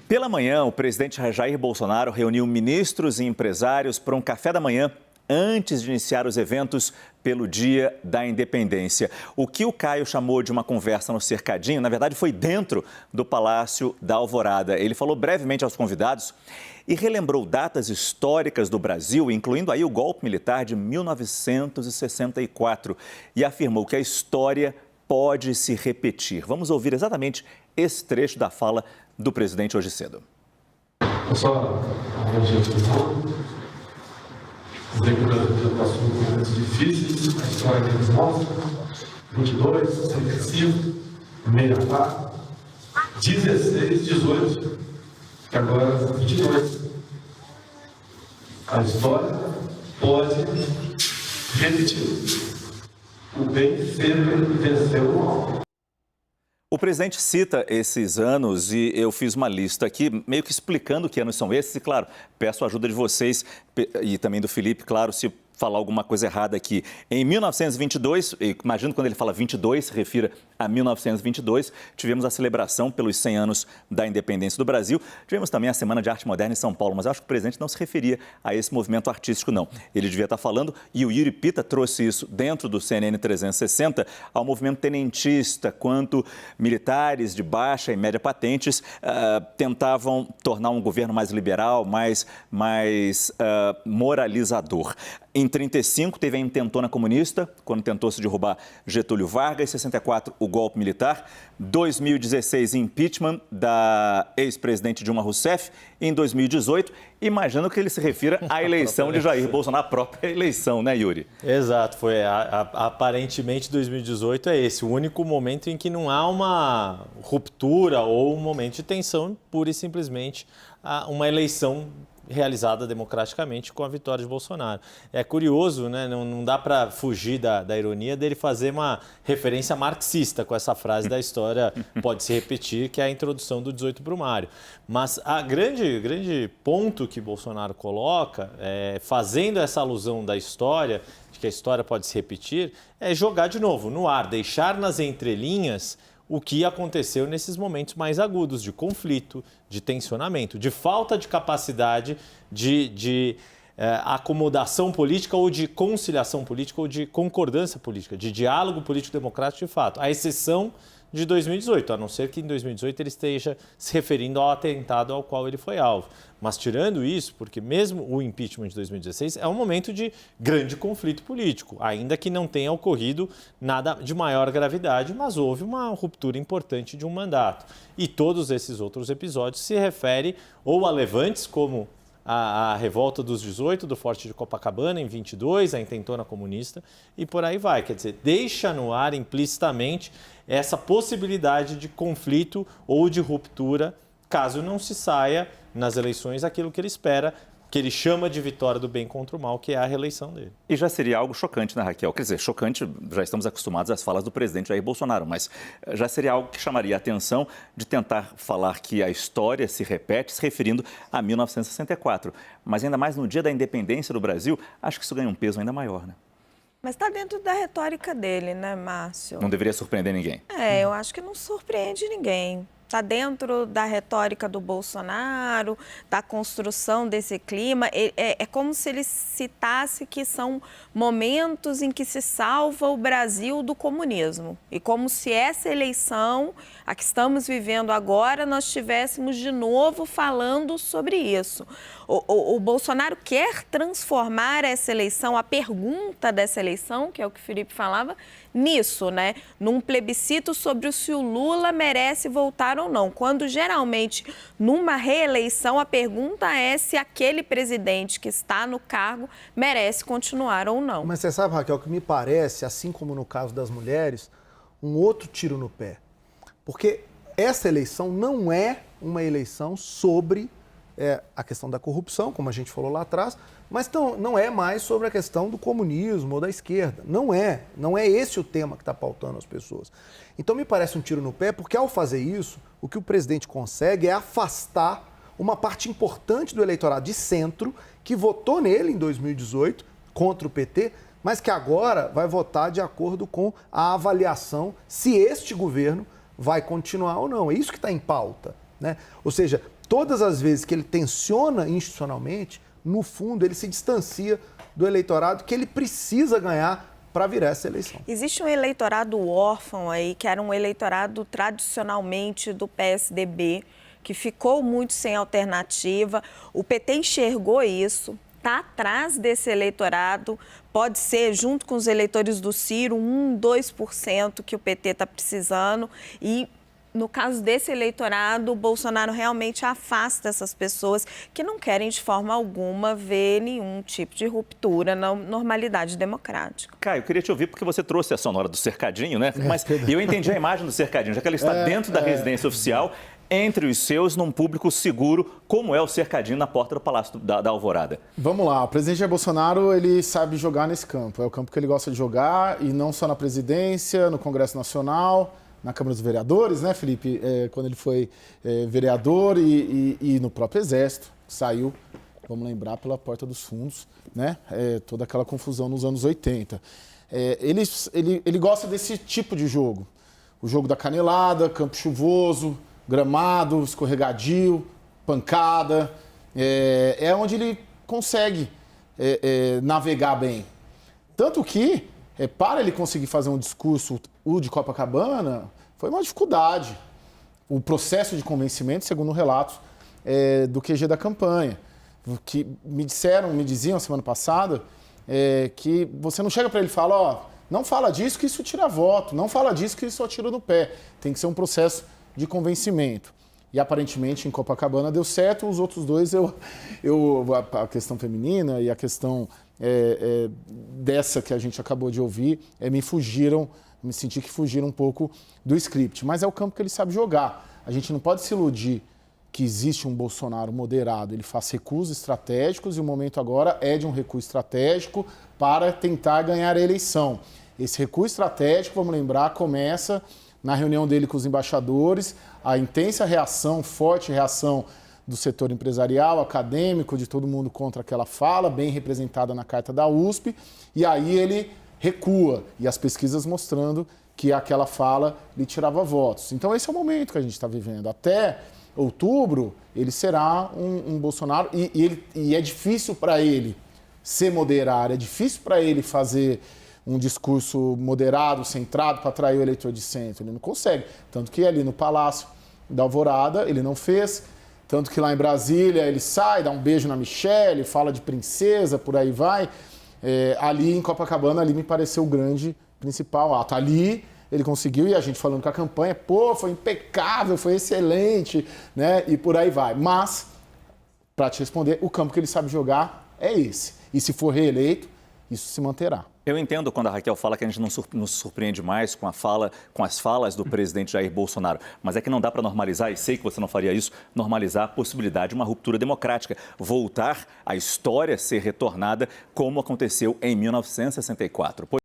Pela manhã, o presidente Jair Bolsonaro reuniu ministros e empresários para um café da manhã antes de iniciar os eventos pelo Dia da Independência. O que o Caio chamou de uma conversa no cercadinho, na verdade, foi dentro do Palácio da Alvorada. Ele falou brevemente aos convidados e relembrou datas históricas do Brasil, incluindo aí o golpe militar de 1964, e afirmou que a história pode se repetir. Vamos ouvir exatamente esse trecho da fala do presidente hoje cedo. Pessoal, bom dia a todo mundo. Dizer que o Brasil já passou por momentos difíceis, a história deles mostra. 22, 65, 64, 16, 18, e agora 22. A história pode repetir. O bem sempre venceu o mal. O presidente cita esses anos e eu fiz uma lista aqui, meio que explicando que anos são esses. E, claro, peço a ajuda de vocês e também do Felipe, claro, se falar alguma coisa errada aqui. Em 1922, imagino quando ele fala 22, se refira a 1922, tivemos a celebração pelos 100 anos da independência do Brasil. Tivemos também a Semana de Arte Moderna em São Paulo, mas eu acho que o presidente não se referia a esse movimento artístico, não. Ele devia estar falando, e o Yuri Pita trouxe isso dentro do CNN 360, ao movimento tenentista, quanto militares de baixa e média patentes tentavam tornar um governo mais liberal, mais moralizador. Em 1935, teve a intentona comunista, quando tentou se derrubar Getúlio Vargas. Em 64, o golpe militar. 2016, impeachment da ex-presidente Dilma Rousseff. Em 2018, imagino que ele se refira à eleição de Jair Bolsonaro, a própria eleição, né, Yuri? Exato, aparentemente 2018 é esse, o único momento em que não há uma ruptura ou um momento de tensão, pura e simplesmente uma eleição realizada democraticamente com a vitória de Bolsonaro. É curioso, né? Não dá para fugir da ironia dele fazer uma referência marxista com essa frase da história pode se repetir, que é a introdução do 18 Brumário. Mas a grande ponto que Bolsonaro coloca, fazendo essa alusão da história, de que a história pode se repetir, é jogar de novo no ar, deixar nas entrelinhas o que aconteceu nesses momentos mais agudos de conflito, de tensionamento, de falta de capacidade de acomodação política ou de conciliação política ou de concordância política, de diálogo político-democrático de fato, à exceção de 2018, a não ser que em 2018 ele esteja se referindo ao atentado ao qual ele foi alvo. Mas tirando isso, porque mesmo o impeachment de 2016 é um momento de grande conflito político, ainda que não tenha ocorrido nada de maior gravidade, mas houve uma ruptura importante de um mandato. E todos esses outros episódios se referem ou a levantes como a revolta dos 18 do Forte de Copacabana em 22, a intentona comunista e por aí vai. Quer dizer, deixa no ar implicitamente essa possibilidade de conflito ou de ruptura, caso não se saia nas eleições aquilo que ele espera, que ele chama de vitória do bem contra o mal, que é a reeleição dele. E já seria algo chocante, né, Raquel? Quer dizer, chocante, já estamos acostumados às falas do presidente Jair Bolsonaro, mas já seria algo que chamaria a atenção de tentar falar que a história se repete, se referindo a 1964. Mas ainda mais no dia da independência do Brasil, acho que isso ganha um peso ainda maior, né? Mas está dentro da retórica dele, né, Márcio? Não deveria surpreender ninguém. Eu acho que não surpreende ninguém. Está dentro da retórica do Bolsonaro, da construção desse clima. É como se ele citasse que são momentos em que se salva o Brasil do comunismo. E como se essa eleição, a que estamos vivendo agora, nós estivéssemos de novo falando sobre isso. O Bolsonaro quer transformar essa eleição, a pergunta dessa eleição, que é o que o Felipe falava, nisso, né? Num plebiscito sobre se o Lula merece voltar ou não. Quando geralmente, numa reeleição, a pergunta é se aquele presidente que está no cargo merece continuar ou não. Mas você sabe, Raquel, que me parece, assim como no caso das mulheres, um outro tiro no pé. Porque essa eleição não é uma eleição sobre a questão da corrupção, como a gente falou lá atrás, mas não é mais sobre a questão do comunismo ou da esquerda. Não é esse o tema que está pautando as pessoas. Então me parece um tiro no pé, porque ao fazer isso, o que o presidente consegue é afastar uma parte importante do eleitorado de centro que votou nele em 2018 contra o PT, mas que agora vai votar de acordo com a avaliação se este governo vai continuar ou não. É isso que está em pauta, né? Ou seja, todas as vezes que ele tensiona institucionalmente, no fundo ele se distancia do eleitorado que ele precisa ganhar para virar essa eleição. Existe um eleitorado órfão aí, que era um eleitorado tradicionalmente do PSDB, que ficou muito sem alternativa. O PT enxergou isso, está atrás desse eleitorado, pode ser, junto com os eleitores do Ciro, 2% que o PT está precisando. E, no caso desse eleitorado, o Bolsonaro realmente afasta essas pessoas que não querem, de forma alguma, ver nenhum tipo de ruptura na normalidade democrática. Caio, eu queria te ouvir porque você trouxe a sonora do cercadinho, né? Mas eu entendi a imagem do cercadinho, já que ela está dentro da residência oficial, entre os seus, num público seguro, como é o cercadinho na porta do Palácio da Alvorada. Vamos lá, o presidente Jair Bolsonaro, ele sabe jogar nesse campo. É o campo que ele gosta de jogar, e não só na presidência, no Congresso Nacional, na Câmara dos Vereadores, né, Felipe? Quando ele foi vereador e no próprio Exército, saiu, vamos lembrar, pela porta dos fundos, né? Toda aquela confusão nos anos 80. Ele gosta desse tipo de jogo. O jogo da canelada, campo chuvoso, gramado, escorregadio, pancada. É onde ele consegue navegar bem. Tanto que, para ele conseguir fazer um discurso, o de Copacabana, foi uma dificuldade. O processo de convencimento, segundo relatos do QG da campanha, que me diziam semana passada, que você não chega para ele e fala, não fala disso que isso tira voto, não fala disso que isso tira no pé. Tem que ser um processo de convencimento. E aparentemente em Copacabana deu certo, os outros dois, a questão feminina e a questão dessa que a gente acabou de ouvir, me senti que fugiram um pouco do script. Mas é o campo que ele sabe jogar. A gente não pode se iludir que existe um Bolsonaro moderado, ele faz recuos estratégicos e o momento agora é de um recuo estratégico para tentar ganhar a eleição. Esse recuo estratégico, vamos lembrar, começa na reunião dele com os embaixadores, a intensa reação, forte reação do setor empresarial, acadêmico, de todo mundo contra aquela fala, bem representada na carta da USP, e aí ele recua, e as pesquisas mostrando que aquela fala lhe tirava votos. Então esse é o momento que a gente está vivendo. Até outubro, ele será um Bolsonaro, e é difícil para ele se moderar, é difícil para ele fazer um discurso moderado, centrado, para atrair o eleitor de centro. Ele não consegue. Tanto que ali no Palácio da Alvorada, ele não fez. Tanto que lá em Brasília, ele sai, dá um beijo na Michelle, fala de princesa, por aí vai. Ali em Copacabana, ali me pareceu o grande principal ato. Ali ele conseguiu, e a gente falando com a campanha, foi impecável, foi excelente, né? E por aí vai. Mas, para te responder, o campo que ele sabe jogar é esse. E se for reeleito, isso se manterá. Eu entendo quando a Raquel fala que a gente não se surpreende mais com as falas do presidente Jair Bolsonaro, mas é que não dá para normalizar, e sei que você não faria isso, normalizar a possibilidade de uma ruptura democrática, voltar à história ser retornada como aconteceu em 1964.